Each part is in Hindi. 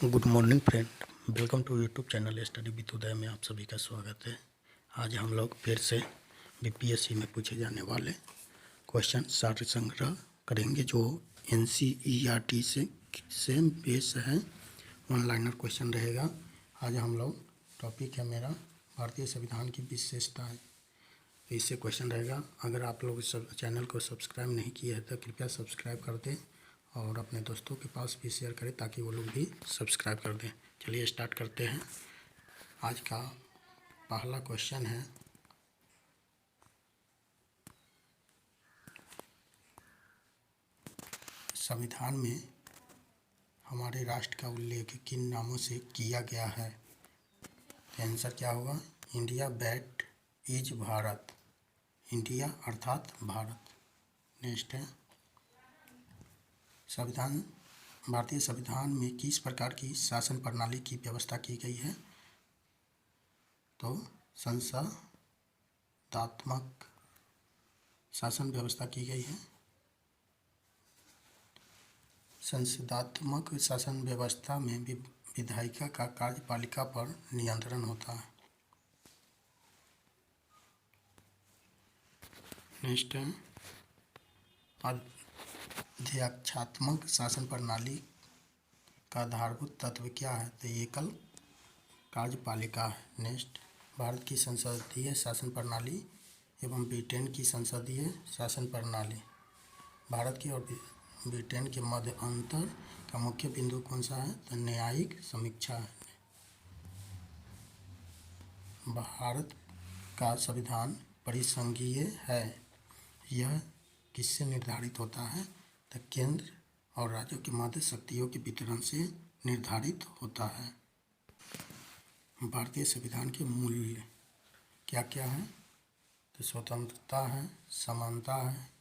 Good morning friend, welcome to YouTube channel study with Uday में आप सभी का स्वागत है। आज हम लोग फिर से बीपीएससी में पूछे जाने वाले क्वेश्चन सार संग्रह करेंगे जो एनसीईआरटी से सेम बेस है। वन लाइनर क्वेश्चन रहेगा। आज हम लोग टॉपिक है मेरा भारतीय संविधान की विशेषताएं। तो इससे क्वेश्चन रहेगा। अगर आप लोग चैनल को सब्सक्राइब नहीं किए हैं तो कृपया सब्सक्राइब कर दें और अपने दोस्तों के पास भी शेयर करें ताकि वो लोग भी सब्सक्राइब कर दें। चलिए स्टार्ट करते हैं। आज का पहला क्वेश्चन है, संविधान में हमारे राष्ट्र का उल्लेख किन नामों से किया गया है? तो आंसर क्या होगा? India that is Bharat. India अर्थात भारत। नेक्स्ट है, भारतीय संविधान में किस प्रकार की शासन प्रणाली की व्यवस्था की गई है? तो संसदात्मक शासन व्यवस्था की गई है। संसदात्मक शासन व्यवस्था में विधायिका का कार्यपालिका पर नियंत्रण होता है। नेक्स्ट है, अध्यक्षात्मक शासन प्रणाली का आधारभूत तत्व क्या है? तो एकल कार्यपालिका है। नेक्स्ट, भारत की संसदीय शासन प्रणाली एवं ब्रिटेन की संसदीय शासन प्रणाली, भारत की और ब्रिटेन के मध्य अंतर का मुख्य बिंदु कौन सा है? तो न्यायिक समीक्षा है। भारत का संविधान परिसंघीय है। यह किससे निर्धारित होता है? तो केंद्र और राज्यों के मध्य शक्तियों के वितरण से निर्धारित होता है। भारतीय संविधान के मूल्य क्या क्या है? तो स्वतंत्रता है, समानता है,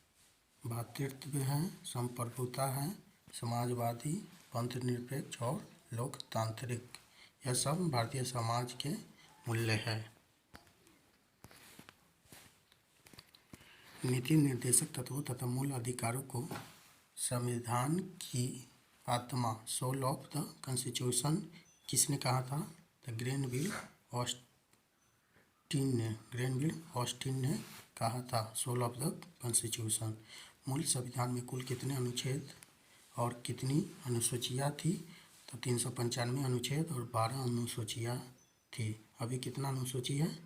भ्रातृत्व है, संप्रभुता है, समाजवादी, पंथनिरपेक्ष और लोकतांत्रिक। यह सब भारतीय समाज के मूल्य है। नीति निर्देशक तत्वों तथा मूल अधिकारों को संविधान की आत्मा, सोल ऑफ द कॉन्स्टिट्यूशन किसने कहा था? तो ग्रेनविल ऑस्टिन ने कहा था सोल ऑफ द कॉन्स्टिट्यूशन। मूल संविधान में कुल कितने अनुच्छेद और कितनी अनुसूचियाँ थी? तो 395 अनुच्छेद और 12 अनुसूचियाँ थी। अभी कितना अनुसूची है?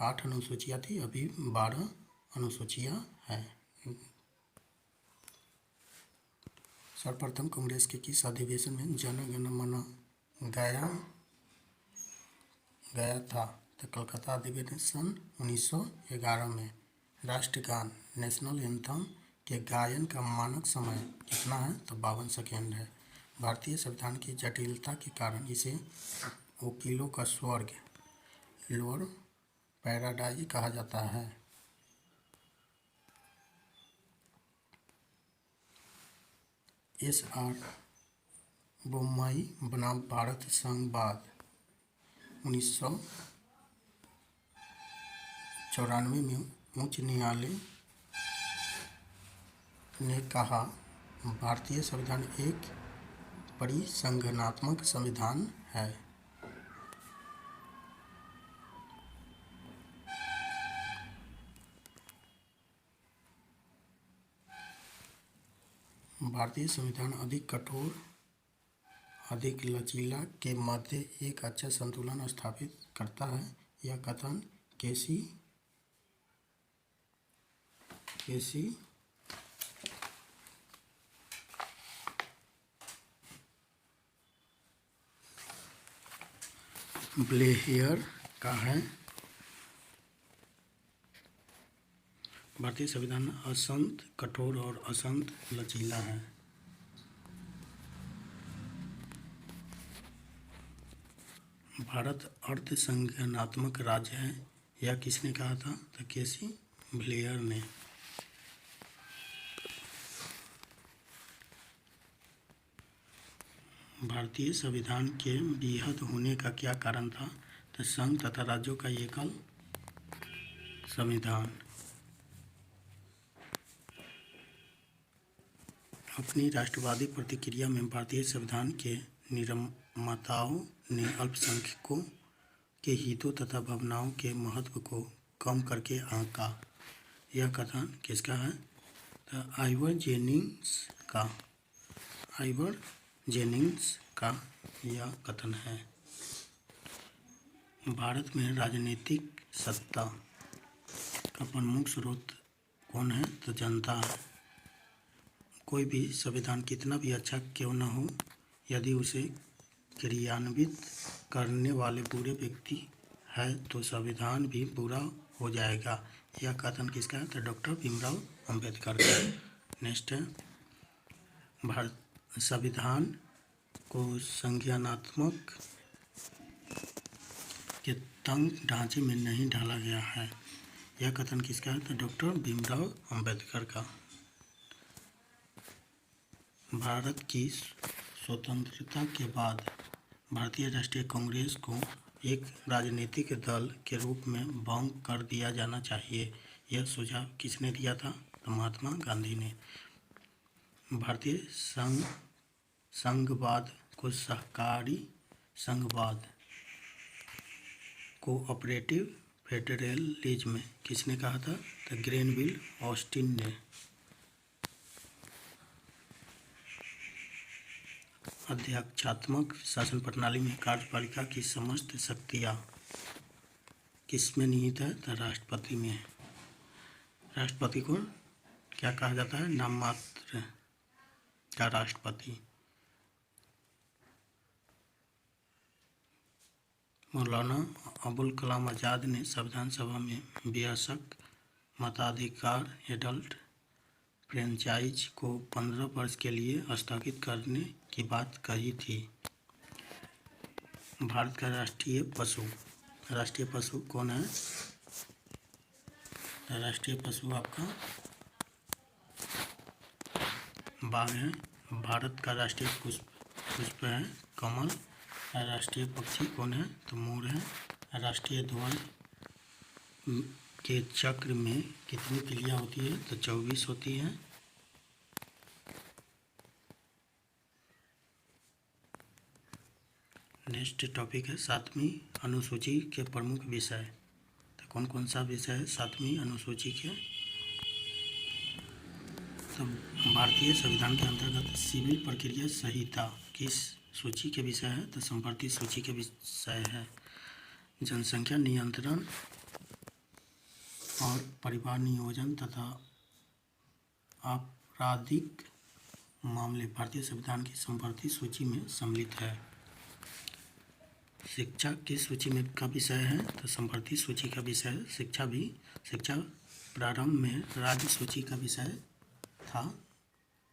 8 अनुसूचियाँ थी, अभी 12 अनुसूचियाँ हैं। सर्वप्रथम कांग्रेस के किस अधिवेशन में जन गण मन गया था? तो कलकत्ता अधिवेशन 1911 में। राष्ट्रगान नेशनल एंथम के गायन का मानक समय कितना है? तो 52 सेकेंड है। भारतीय संविधान की जटिलता के कारण इसे वकीलों का स्वर्ग, लोअर पैराडाइज कहा जाता है। एस.आर. बोम्मई बनाम भारत संघ बाद 1994 में उच्च न्यायालय ने कहा भारतीय संविधान एक परिसंघनात्मक संविधान है। भारतीय संविधान अधिक कठोर, अधिक लचीला के मध्य एक अच्छा संतुलन स्थापित करता है। यह कथन केसी ब्लेयर का है। भारतीय संविधान असंत कठोर और असंत लचीला है। भारत अर्धसंघनात्मक राज्य है। यह किसने कहा था? तो केसी ब्लेयर ने। भारतीय संविधान के वृहद होने का क्या कारण था? तो संघ तथा राज्यों का एकल संविधान। अपनी राष्ट्रवादी प्रतिक्रिया में भारतीय संविधान के निर्माताओं ने अल्पसंख्यकों के हितों तथा भावनाओं के महत्व को कम करके आंका। यह कथन किसका है? तो आइवर जेनिंग्स का यह कथन है। भारत में राजनीतिक सत्ता का प्रमुख स्रोत कौन है? तो जनता है। कोई भी संविधान कितना भी अच्छा क्यों न हो, यदि उसे क्रियान्वित करने वाले बुरे व्यक्ति है तो संविधान भी बुरा हो जाएगा। यह कथन किसका है? तो डॉक्टर भीमराव अंबेडकर का। नेक्स्ट है, भारत संविधान को संज्ञानात्मक के तंग ढांचे में नहीं ढाला गया है। यह कथन किसका है? तो डॉक्टर भीमराव अंबेडकर का। भारत की स्वतंत्रता के बाद भारतीय राष्ट्रीय कांग्रेस को एक राजनीतिक दल के रूप में भंग कर दिया जाना चाहिए। यह सुझाव किसने दिया था? तो महात्मा गांधी ने। भारतीय संघवाद को सहकारी संघवाद कोऑपरेटिव फेडरलिज्म किसने कहा था? तो ग्रेनविल ऑस्टिन ने। अध्यक्षात्मक शासन प्रणाली में कार्यपालिका की समस्त शक्तियाँ किस में निहित है? तो राष्ट्रपति में। राष्ट्रपति को क्या कहा जाता है? नाम मात्र का राष्ट्रपति। मौलाना अबुल कलाम आज़ाद ने संविधान सभा में वयस्क मताधिकार एडल्ट फ्रेंचाइज को 15 वर्ष के लिए स्थगित करने की बात कही थी। भारत का राष्ट्रीय पशु कौन है? राष्ट्रीय पशु आपका बाघ है। भारत का राष्ट्रीय पुष्प है कमल। राष्ट्रीय पक्षी कौन है? तो मोर है। राष्ट्रीय ध्वज के चक्र में कितनी तिलियां होती है? तो 24 होती है। नेक्स्ट टॉपिक है 7वीं अनुसूची के प्रमुख विषय। तो कौन कौन सा विषय है 7वीं अनुसूची के? तो भारतीय संविधान के अंतर्गत सिविल प्रक्रिया संहिता किस सूची के विषय है? तो संपत्ति सूची के विषय है। जनसंख्या नियंत्रण और परिवार नियोजन तथा आपराधिक मामले भारतीय संविधान की संपत्ति सूची में सम्मिलित है। शिक्षा किस सूची में का विषय है? तो संपत्ति सूची का विषय है। शिक्षा प्रारंभ में राज्य सूची का विषय था।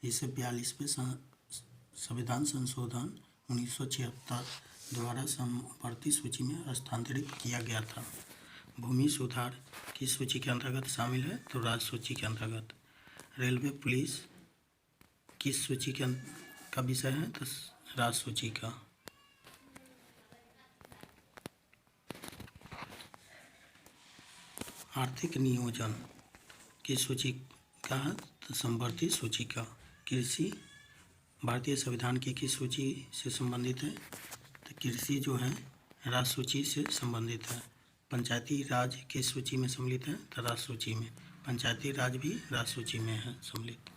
इसे 42वें संविधान संशोधन 1976 द्वारा संपत्ति सूची में स्थानांतरित किया गया था। भूमि सुधार किस सूची के अंतर्गत शामिल है? तो राज्य सूची के अंतर्गत। रेलवे पुलिस किस सूची का विषय है? तो राज्य सूची का। आर्थिक नियोजन किस सूची का है? तो संपत्ति सूची का। कृषि भारतीय संविधान की किस सूची से संबंधित है? तो कृषि जो है राज्य सूची से संबंधित है। पंचायती राज किस सूची में सम्मिलित है? तो राज्य सूची में। पंचायती राज भी राज्य सूची में है सम्मिलित।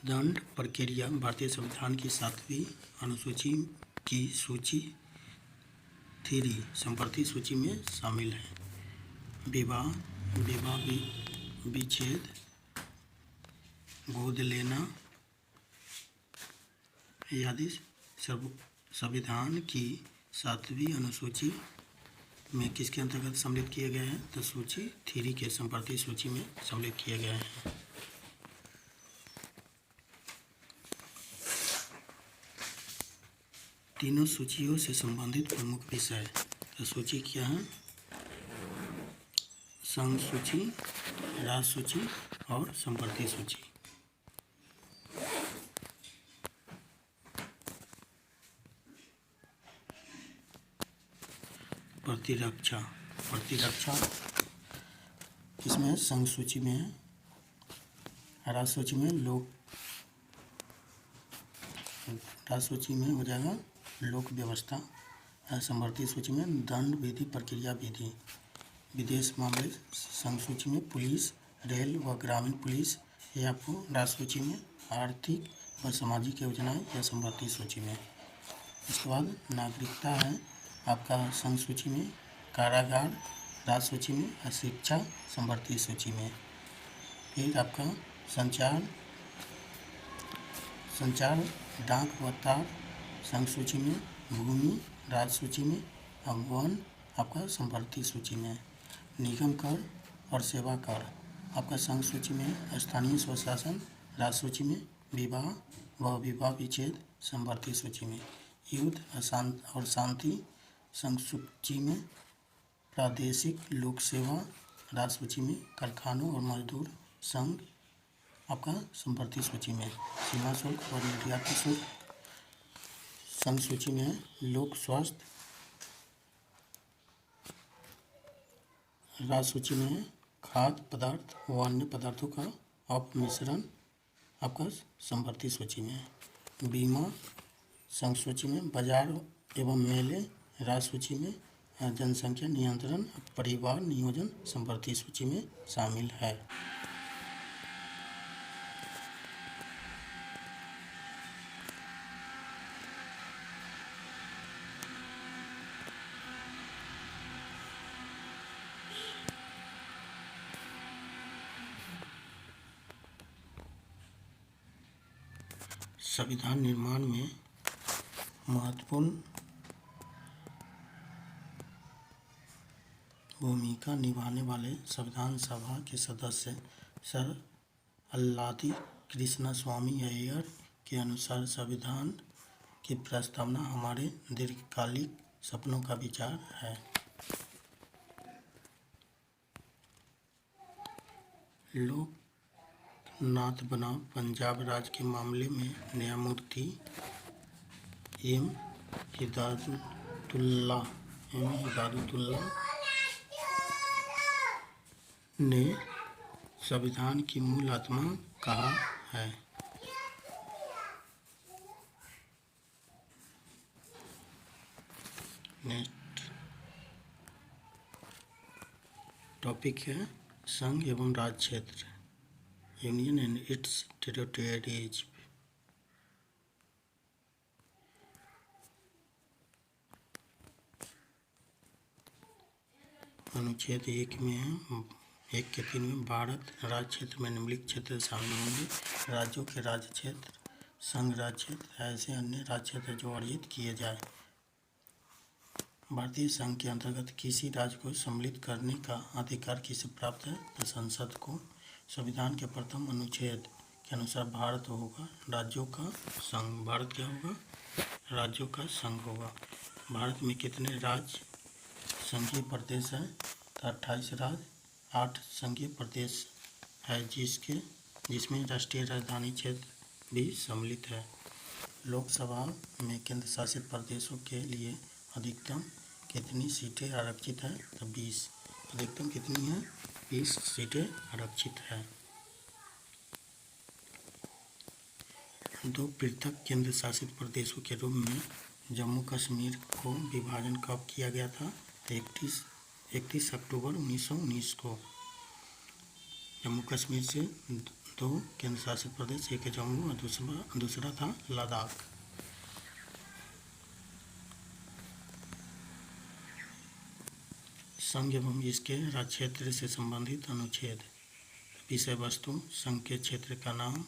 दंड प्रक्रिया भारतीय संविधान की 7वीं अनुसूची की सूची 3 संपत्ति सूची में शामिल है। विवाह विच्छेद, गोद लेना आदि संविधान की 7वीं अनुसूची में किसके अंतर्गत सम्मिलित किए गए हैं? तो सूची 3 के संपत्ति सूची में सम्मिलित किए गए हैं। तीनों सूचियों से संबंधित प्रमुख विषय। तो सूची क्या है? संघ सूची, राज्य सूची और संपत्ति सूची। प्रतिरक्षा प्रतिरक्षा किसमें है? संघ सूची में है। राज्य सूची में राज्य सूची में हो जाएगा लोक व्यवस्था। संवर्ती सूची में दंड विधि प्रक्रिया विधि। विदेश मामले संघ सूची में पुलिस, रेल व ग्रामीण पुलिस। ये आपको राज्य सूची में आर्थिक व सामाजिक योजनाएं या संवर्ती सूची में। इसके बाद नागरिकता है आपका संघ सूची में, कारागार राज्य सूची में और शिक्षा संवर्ती सूची में। फिर आपका संचार डाक व तार संघ सूची में, भूमि राज्य सूची में और वन आपका संवर्ती सूची में। निगम कर और सेवा कर आपका संघ सूची में, स्थानीय स्वशासन राज्य सूची में, विवाह व विवाह विच्छेद संवर्ती सूची में। युद्ध और शांति संघ सूची में, प्रादेशिक लोक सेवा राज्य सूची में, कारखानों और मजदूर संघ आपका संवर्ती सूची में। सीमा शुल्क और निर्यात शुल्क संघ सूची में है। लोक स्वास्थ्य राज्य सूची में है। खाद्य पदार्थ व अन्य पदार्थों का अपमिश्रण आपका संवर्ती सूची में है। बीमा संघ सूची में, बाजार एवं मेले राज्य सूची में, जनसंख्या नियंत्रण परिवार नियोजन संवर्ती सूची में शामिल है। संविधान निर्माण में महत्वपूर्ण भूमिका निभाने वाले संविधान सभा के सदस्य सर अल्लादी कृष्णस्वामी अय्यर के अनुसार संविधान की प्रस्तावना हमारे दीर्घकालिक सपनों का विचार है। लोकनाथ बनाम पंजाब राज्य के मामले में न्यायमूर्ति एम हिदायतुल्लाह ने संविधान की मूल आत्मा कहा है। नेक्स्ट टॉपिक है संघ एवं राज्य क्षेत्र, यूनियन एंड इट्स टेरिटरीज। अनुच्छेद 1 में है, 1 के 3 में भारत राज्य क्षेत्र में निम्नलिखित क्षेत्र शामिल होंगे। राज्यों के राज्य क्षेत्र, संघ राज्य क्षेत्र, ऐसे अन्य राज्य क्षेत्र जो अर्जित किए जाए। भारतीय संघ के अंतर्गत किसी राज्य को सम्मिलित करने का अधिकार किसे प्राप्त है? तो संसद को। संविधान के प्रथम अनुच्छेद के अनुसार भारत होगा राज्यों का संघ। भारत क्या होगा? राज्यों का संघ होगा। भारत में कितने राज्य संघीय प्रदेश है? तो 28 राज्य, 8 संघीय प्रदेश है जिसमें राष्ट्रीय राजधानी क्षेत्र भी सम्मिलित है। लोकसभा में केंद्र शासित प्रदेशों के लिए अधिकतम कितनी सीटें आरक्षित है? तो 20। अधिकतम कितनी है? 20 सीटें आरक्षित है। 2 पृथक केंद्र शासित प्रदेशों के रूप में जम्मू कश्मीर को विभाजन कब किया गया था? 31 अक्टूबर 1919 को। जम्मू कश्मीर से 2 केंद्र शासित प्रदेश, एक है जम्मू और दूसरा था लद्दाख। संघ एवं इसके राज्य क्षेत्र से संबंधित अनुच्छेद। विषय वस्तु, संघ के क्षेत्र का नाम,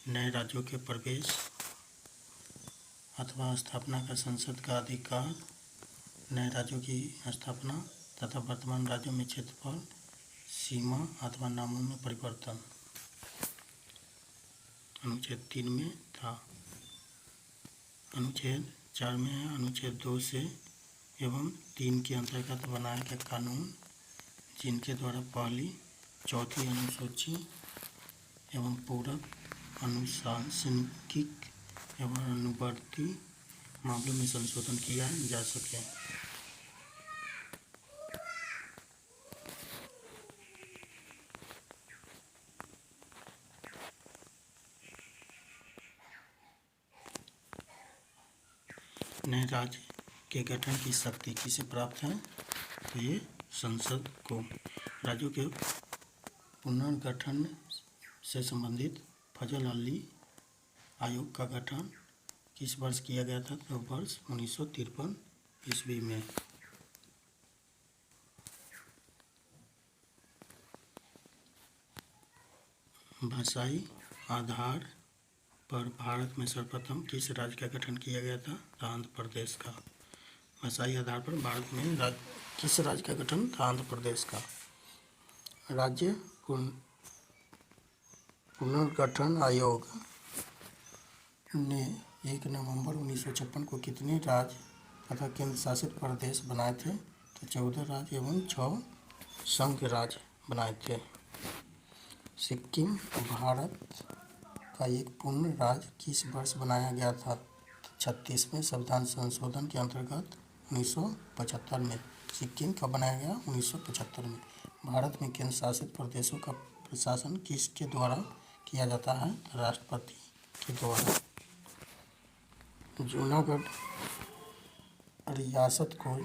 नए राज्यों के प्रवेश अथवा स्थापना का संसद का अधिकार, नए राज्यों की स्थापना तथा वर्तमान राज्यों में क्षेत्रफल, सीमा अथवा नामों में परिवर्तन अनुच्छेद 3 में था। अनुच्छेद 4 में है, अनुच्छेद 2 से एवं 3 के अंतर्गत बनाए गए कानून जिनके द्वारा पहली, चौथी अनुसूची एवं पूरक, अनुशासनिक एवं अनुवर्ती मामलों में संशोधन किया जा सके। नए राज्य के गठन की शक्ति किसे प्राप्त है? तो ये संसद को। राज्यों के पुनर्गठन से संबंधित फजल अली आयोग का गठन किस वर्ष किया गया था? तो वर्ष 1953 ईस्वी में। भाषाई आधार पर भारत में सर्वप्रथम किस राज्य का गठन किया गया था? आंध्र प्रदेश का। भाषाई आधार पर भारत में किस राज्य का गठन था? आंध्र प्रदेश का। राज्य पुनर्गठन आयोग ने 1 नवंबर 1956 को कितने राज्य तथा केंद्र शासित प्रदेश बनाए थे? तो 14 राज्य एवं 6 संघ राज्य बनाए थे। सिक्किम भारत का एक पूर्ण राज्य किस वर्ष बनाया गया था? 36वें संविधान संशोधन के अंतर्गत 1975 में। सिक्किम कब बनाया गया? 1975 में। भारत में केंद्र शासित प्रदेशों का प्रशासन किसके द्वारा किया जाता है? राष्ट्रपति के द्वारा। जूनागढ़ रियासत को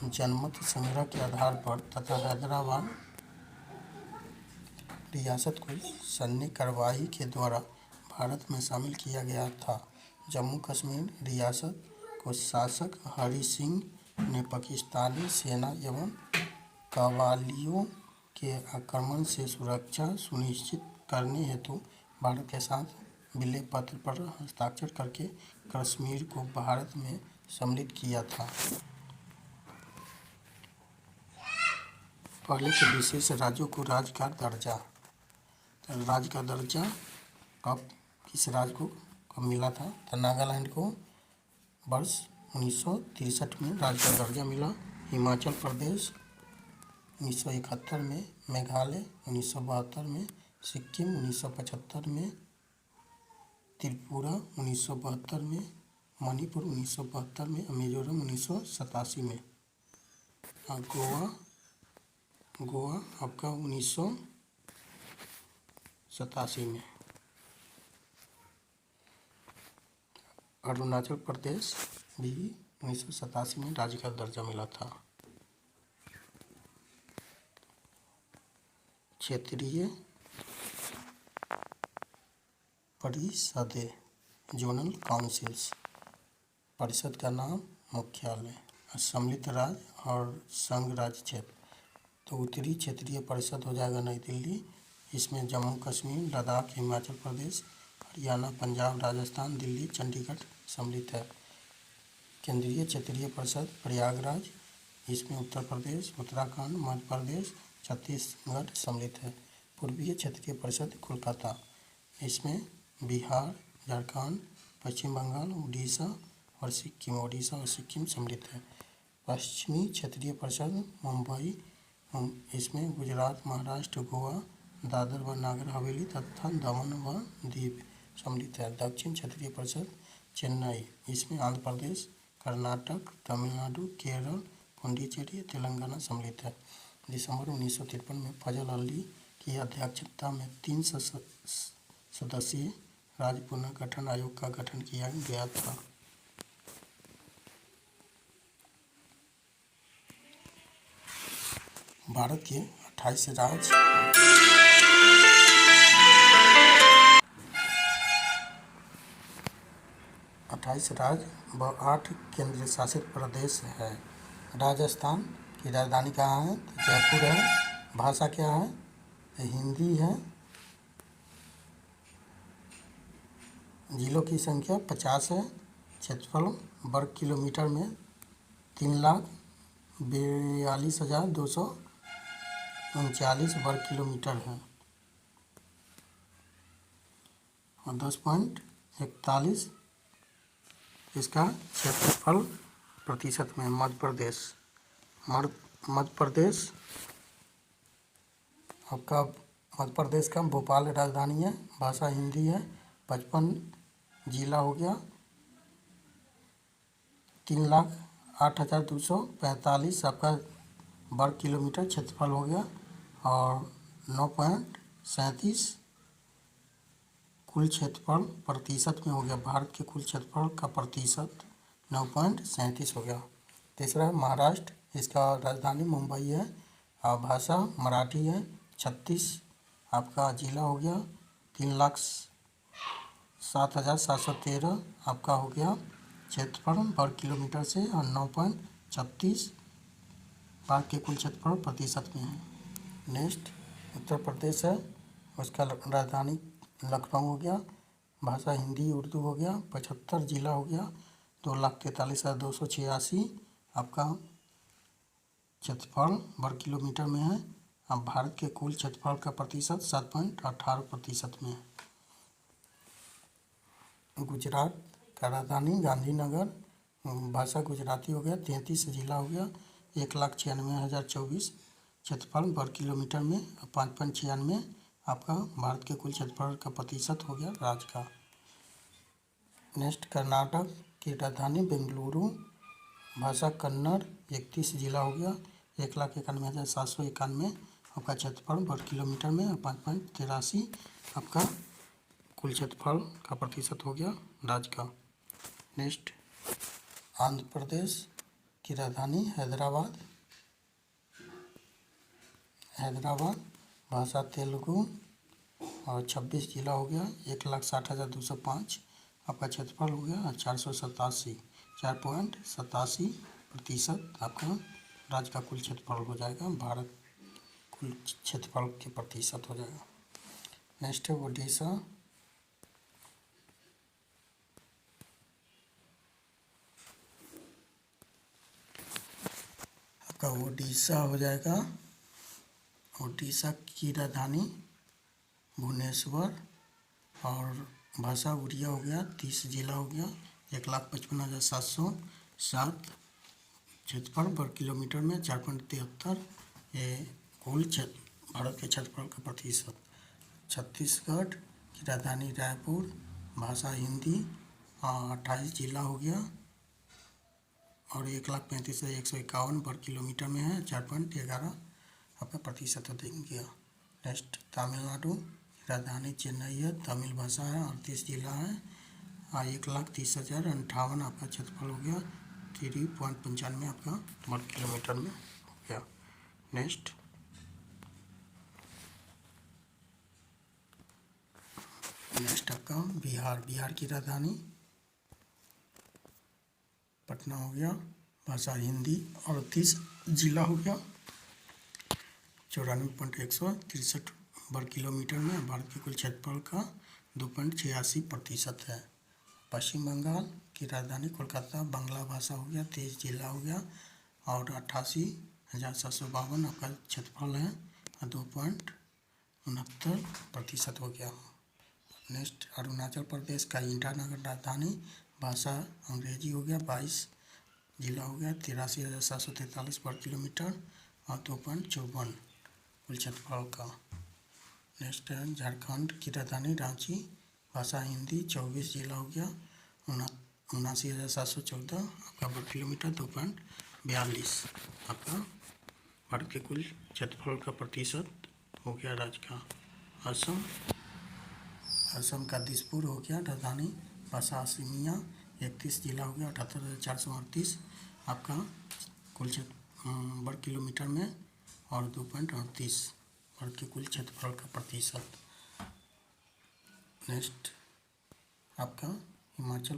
जनमत संग्रह के आधार पर तथा हैदराबाद रियासत को सैन्य कार्रवाई के द्वारा भारत में शामिल किया गया था। जम्मू कश्मीर रियासत को शासक हरि सिंह ने पाकिस्तानी सेना एवं कव्वालियों के आक्रमण से सुरक्षा सुनिश्चित करने हेतु भारत के साथ विलय पत्र पर हस्ताक्षर करके कश्मीर को भारत में सम्मिलित किया था। पहले के विशेष राज्यों को राज्य का दर्जा। राज्य का दर्जा कब किस राज्य को कब मिला था? तो नागालैंड को वर्ष 1963 में राज्य का दर्जा मिला। हिमाचल प्रदेश 1971 में, मेघालय 1972 में, सिक्किम 1975 में, त्रिपुरा 1972 में, मणिपुर 1972 में, मिजोरम 1987 में, और गोवा आपका 1987 में। अरुणाचल प्रदेश भी 1987 में राज्य का दर्जा मिला था। क्षेत्रीय परिषदें, जोनल काउंसिल्स। परिषद का नाम, मुख्यालय। सम्मिलित राज्य और संघ राज्य क्षेत्र। तो उत्तरी क्षेत्रीय परिषद हो जाएगा नई दिल्ली। इसमें जम्मू कश्मीर, लद्दाख, हिमाचल प्रदेश, हरियाणा, पंजाब, राजस्थान, दिल्ली, चंडीगढ़ सम्मिलित है। केंद्रीय क्षेत्रीय परिषद प्रयागराज, इसमें उत्तर प्रदेश, उत्तराखंड, मध्य प्रदेश, छत्तीसगढ़ सम्मिलित है। पूर्वीय क्षेत्रीय परिषद कोलकाता, इसमें बिहार, झारखंड, पश्चिम बंगाल, उड़ीसा और सिक्किम सम्मिलित है। पश्चिमी क्षेत्रीय परिषद मुंबई, इसमें गुजरात, महाराष्ट्र, गोवा, दादर व नागर हवेली तथा दमन व दीव सम्मिलित है। दक्षिण क्षेत्रीय परिषद चेन्नई, इसमें आंध्र प्रदेश, कर्नाटक, तमिलनाडु, केरल, पुडुचेरी, तेलंगाना सम्मिलित है। दिसंबर 1953 में फजल अली की अध्यक्षता में 3 सदस्यीय राज्य पुनर्गठन आयोग का गठन किया गया था। भारत के 28 राज्य 28 राज्य व 8 केंद्र शासित प्रदेश है। राजस्थान की राजधानी कहाँ है? तो जयपुर है। भाषा क्या है? हिंदी है। जिलों की संख्या 50 है। क्षेत्रफल वर्ग किलोमीटर में 3,42,239 वर्ग किलोमीटर है और 10.41 इसका क्षेत्रफल प्रतिशत में। मध्य प्रदेश आपका मध्य प्रदेश का भोपाल राजधानी है। भाषा हिंदी है। 55 जिला हो गया। 3,08,245 आपका वर्ग किलोमीटर क्षेत्रफल हो गया और 9.37 कुल क्षेत्रफल प्रतिशत में हो गया। भारत के कुल क्षेत्रफल का प्रतिशत 9.37 हो गया। तीसरा है महाराष्ट्र, इसका राजधानी मुंबई है और भाषा मराठी है। 36 आपका जिला हो गया। 3,07,713 आपका हो गया क्षेत्रफल वर्ग किलोमीटर से और 9.36 भारत के कुल क्षेत्रफल प्रतिशत में है। नेक्स्ट उत्तर प्रदेश है, उसका राजधानी लखनऊ हो गया। भाषा हिंदी उर्दू हो गया। 75 जिला हो गया। 2,43,286 आपका क्षेत्रफल वर्ग किलोमीटर में है। अब भारत के कुल क्षेत्रफल का प्रतिशत 7.18% में है। गुजरात का राजधानी गांधीनगर, भाषा गुजराती हो गया। 33 जिला हो गया। 1,96,024 क्षेत्रफल वर्ग किलोमीटर में। 5.96 आपका भारत के कुल क्षेत्रफल का प्रतिशत हो गया राज्य का। नेक्स्ट कर्नाटक की राजधानी बेंगलुरु, भाषा कन्नड़। 31 जिला हो गया। 1,91,791 आपका क्षेत्रफल वर्ग किलोमीटर में। 5.83 आपका कुल क्षेत्रफल का प्रतिशत हो गया राज्य का। नेक्स्ट आंध्र प्रदेश की राजधानी हैदराबाद, भाषा तेलुगु और 26 जिला हो गया। 1,60,205 आपका क्षेत्रफल हो गया। 4.87% आपका राज्य का कुल क्षेत्रफल हो जाएगा। भारत कुल क्षेत्रफल के प्रतिशत हो जाएगा। नेक्स्ट है ओडिशा, आपका ओडिशा हो जाएगा। ओडिशा की राजधानी भुवनेश्वर और भाषा उड़िया हो गया। 30 जिला हो गया। 1,55,707 क्षेत्रफल वर्ग किलोमीटर में। 4.73 ये कुल भारत के क्षेत्रफल का प्रतिशत। छत्तीसगढ़ की राजधानी रायपुर, भाषा हिंदी। 28 जिला हो गया और 1,35,151 वर्ग किलोमीटर में है। 4.11 आपका प्रतिशत देंगे। नेक्स्ट तमिलनाडु, राजधानी चेन्नई है। तमिल भाषा है। 38 जिला है। 1,30,058 आपका क्षेत्रफल हो गया। 3.95 आपका वर्ग किलोमीटर में हो गया। नेक्स्ट आपका बिहार की राजधानी पटना हो गया। भाषा हिंदी। 38 जिला हो गया। 94.163 वर्ग किलोमीटर में। भारत के कुल क्षेत्रफल का 2.86% है। पश्चिम बंगाल की राजधानी कोलकाता, बांग्ला भाषा हो गया। 23 जिला हो गया और 88,752 आपका क्षेत्रफल है। 2.69% हो गया। नेक्स्ट अरुणाचल प्रदेश का ईटानगर राजधानी, भाषा अंग्रेजी हो गया। 22 जिला हो गया। 83,743 वर्ग किलोमीटर और 2.54 कुल क्षेत्रफल का। नेक्स्ट है झारखंड की राजधानी रांची, भाषा हिंदी। 24 जिला हो गया। 79,714 आपका वर्ग किलोमीटर। 2.42 आपका भारत के कुल क्षेत्रफल का प्रतिशत हो गया राज्य का। असम का दिसपुर हो गया राजधानी, भाषा असमिया। 31 जिला हो गया। 78,438 आपका कुल वर्ग किलोमीटर में और 2.38 भारत के कुल क्षेत्रफल का प्रतिशत। नेक्स्ट आपका हिमाचल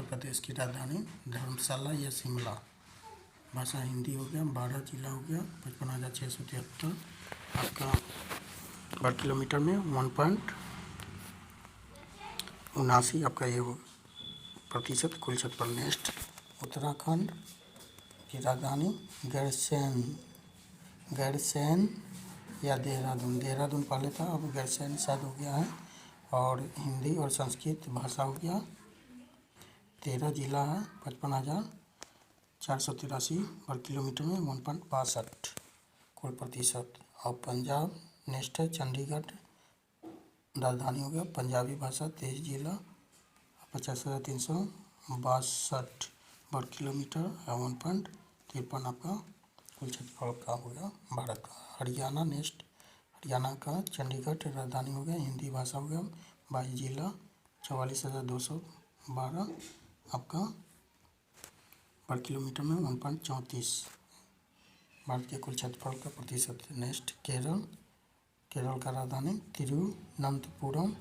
प्रदेश की राजधानी धर्मशाला या शिमला, भाषा हिंदी हो गया। 12 जिला हो गया। 55,673 आपका वर्ग किलोमीटर में। 1.79 आपका ये प्रतिशत कुल क्षेत्रफल। नेक्स्ट उत्तराखंड की राजधानी गैरसैंण या देहरादून पहले था, अब गैरसैंण शायद हो गया है। और हिंदी और संस्कृत भाषा हो गया। 13 जिला है। 55,483 वर्ग किलोमीटर में। 1.62 कुल प्रतिशत। और पंजाब नेक्स्ट है चंडीगढ़, राजधानी हो गया। पंजाबी भाषा। 23 जिला। 50,362 वर्ग किलोमीटर। 1.53 आपका कुल क्षेत्रफल का हो गया भारत का। हरियाणा नेक्स्ट, हरियाणा का चंडीगढ़ राजधानी हो गया। हिंदी भाषा हो गया। 22 जिला। 44,200 12 आपका पर किलोमीटर में 1.34 भारत के कुल क्षेत्रफल का प्रतिशत। नेक्स्ट केरल का राजधानी तिरुवनंतपुरम,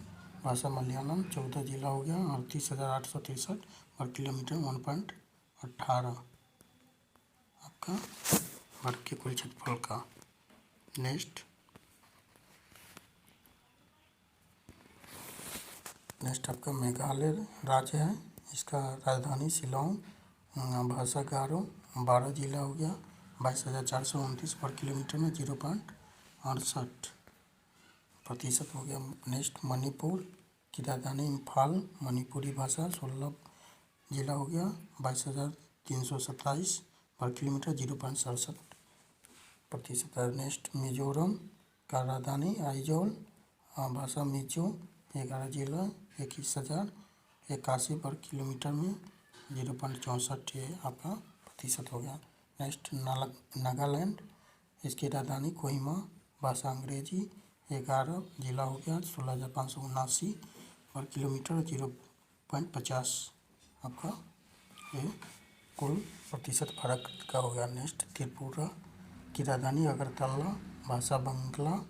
भाषा मलयालम, 14 जिला हो गया, 38,863 पर किलोमीटर, 1.18 आपका भारत के कुल क्षेत्रफल का। नेक्स्ट आपका मेघालय राज्य है, इसका राजधानी शिलोंग, भाषा गारो, 12 जिला हो गया, 22,429 पर किलोमीटर में, 0.68 प्रतिशत हो गया। नेक्स्ट मणिपुर की राजधानी इम्फाल, मणिपुरी भाषा, 16 जिला हो गया, 22,327 पर किलोमीटर, 0.67 प्रतिशत है। नेक्स्ट मिजोरम का राजधानी आइजोल, भाषा मिजो, 11 जिला, 21,081 पर किलोमीटर में, 0.64 ये आपका प्रतिशत हो गया। नेक्स्ट नागालैंड, इसकी राजधानी कोहिमा, भाषा अंग्रेजी, 11 जिला हो गया, 16,579 पर किलोमीटर, 0.50 आपका ये कुल प्रतिशत फर्क का हो गया। नेक्स्ट त्रिपुरा की राजधानी अगरतला, भाषा बंगला,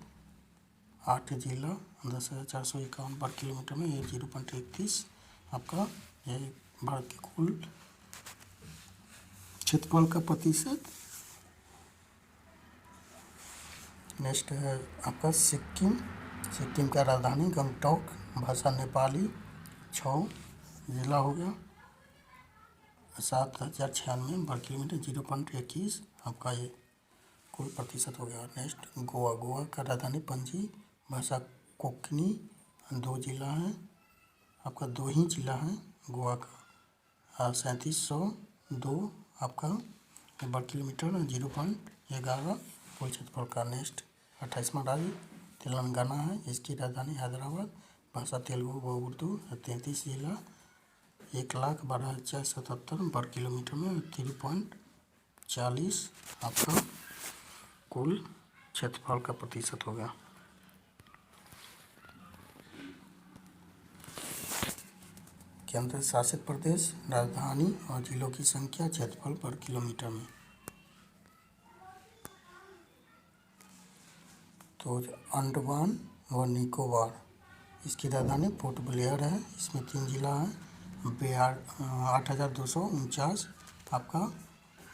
8 जिला, 10,451 पर किलोमीटर में, ये 0.31 आपका ये भारत के कुल क्षेत्रफल का प्रतिशत। नेक्स्ट है आपका सिक्किम का राजधानी गंगटोक, भाषा नेपाली, 6 जिला हो गया, 7,096 पर किलोमीटर, 0.21 आपका ये कुल प्रतिशत हो गया। नेक्स्ट गोवा का राजधानी पणजी, भाषा कोंकणी, 2 जिला है आपका, 2 ही जिला है गोवा का, 3702 आपका पर किलोमीटर, 0.11 कुल क्षेत्रफल का। नेक्स्ट 28वां राज्य तेलंगाना है, इसकी राजधानी हैदराबाद, भाषा तेलुगु व उर्दू, 33 जिला, 1,12,077 पर किलोमीटर में, 3.40 आपका कुल क्षेत्रफल का प्रतिशत होगा। केंद्र शासित प्रदेश, राजधानी और जिलों की संख्या, क्षेत्रफल पर किलोमीटर में। तो अंडमान व निकोबार, इसकी राजधानी पोर्ट ब्लेयर है, इसमें 3 जिला है, 8,249 आपका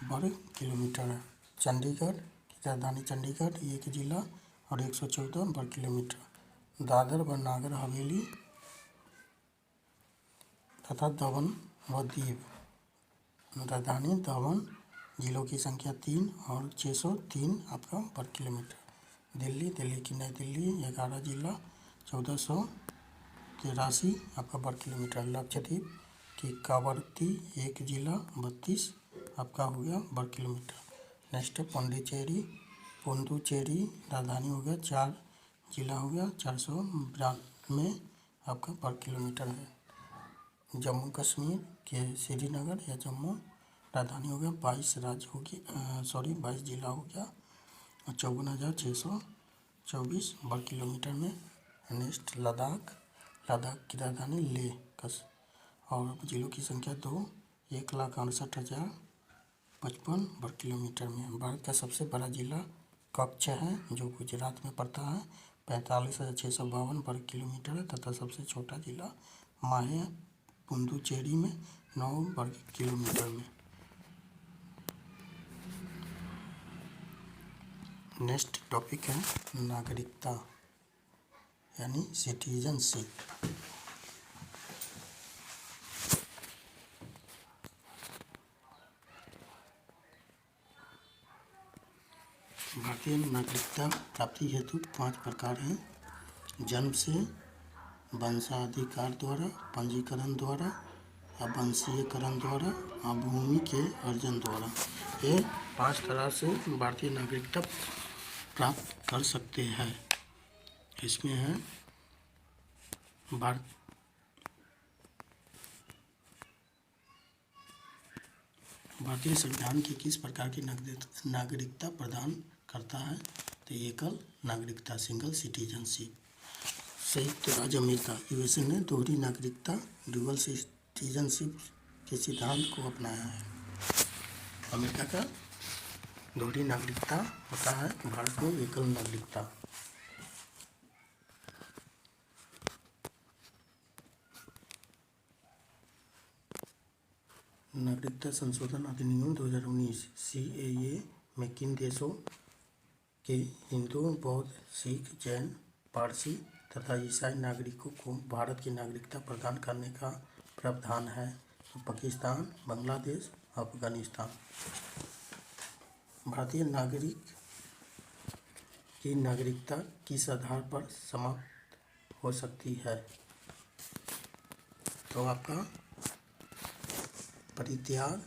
वर्ग किलोमीटर है। चंडीगढ़ की राजधानी चंडीगढ़, 1 जिला और 114 वर्ग किलोमीटर। दादर व नागर हवेली तथा दमन व दीव, राजधानी दमन, जिलों की संख्या 3 और 603 आपका पर किलोमीटर। दिल्ली की नई दिल्ली, 11 जिला, 1,483 आपका पर किलोमीटर। लक्षद्वीप की कावरत्ती, 1 जिला, 32 आपका हो गया पर किलोमीटर। नेक्स्ट पुडुचेरी राजधानी हो गया, 4 जिला हो गया, 492 आपका पर किलोमीटर है। जम्मू कश्मीर के श्रीनगर या जम्मू, राजधानी हो गया, 22 राज्य हो गया, 22 जिला हो गया, 54,624 वर्ग किलोमीटर में। नेक्स्ट लद्दाख की राजधानी लेह और जिलों की संख्या 2, 1,68,055 वर्ग किलोमीटर में। भारत का सबसे बड़ा जिला कच्छ है, जो गुजरात में पड़ता है, 45,652 वर्ग किलोमीटर है, तथा सबसे छोटा जिला माहे पुडुचेरी में, 9 वर्ग किलोमीटर में। नेक्स्ट टॉपिक है नागरिकता यानी सिटीजनशिप। भारतीय नागरिकता प्राप्ति हेतु 5 प्रकार हैं: जन्म से, वंशाधिकार द्वारा, पंजीकरण द्वारा, आवासीयकरण द्वारा और भूमि के अर्जन द्वारा। ये 5 तरह से भारतीय नागरिकता प्राप्त कर सकते हैं। इसमें है भारतीय संविधान की किस प्रकार की नागरिकता प्रदान करता है? तो एकल नागरिकता, सिंगल सिटीजनशिप। संयुक्त राज्य अमेरिका यूएसए ने दोहरी नागरिकता, ड्यूअल सिटीजनशिप के सिद्धांत को अपनाया है। अमेरिका का दोहरी नागरिकता होता है, भारत में एकल नागरिकता। नागरिकता संशोधन अधिनियम 2019 CAA में किन देशों के हिंदू, बौद्ध, सिख, जैन, पारसी तथा ईसाई नागरिकों को भारत की नागरिकता प्रदान करने का प्रावधान है? तो पाकिस्तान, बांग्लादेश, अफगानिस्तान। भारतीय नागरिक की नागरिकता किस आधार पर समाप्त हो सकती है? तो आपका परित्याग,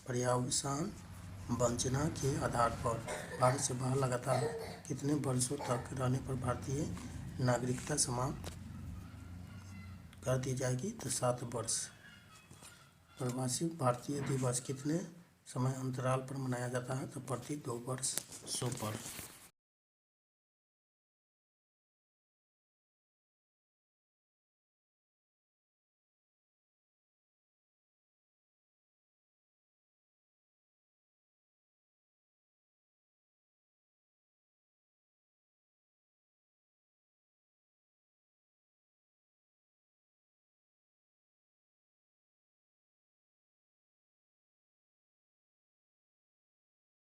पर्यावसान, वंचना के आधार पर। भारत से बाहर लगातार कितने वर्षों तक रहने पर भारतीय नागरिकता समाप्त कर दी जाएगी? तो 7 वर्ष। प्रवासी भारतीय दिवस कितने समय अंतराल पर मनाया जाता है? तो प्रति 2 वर्षों पर।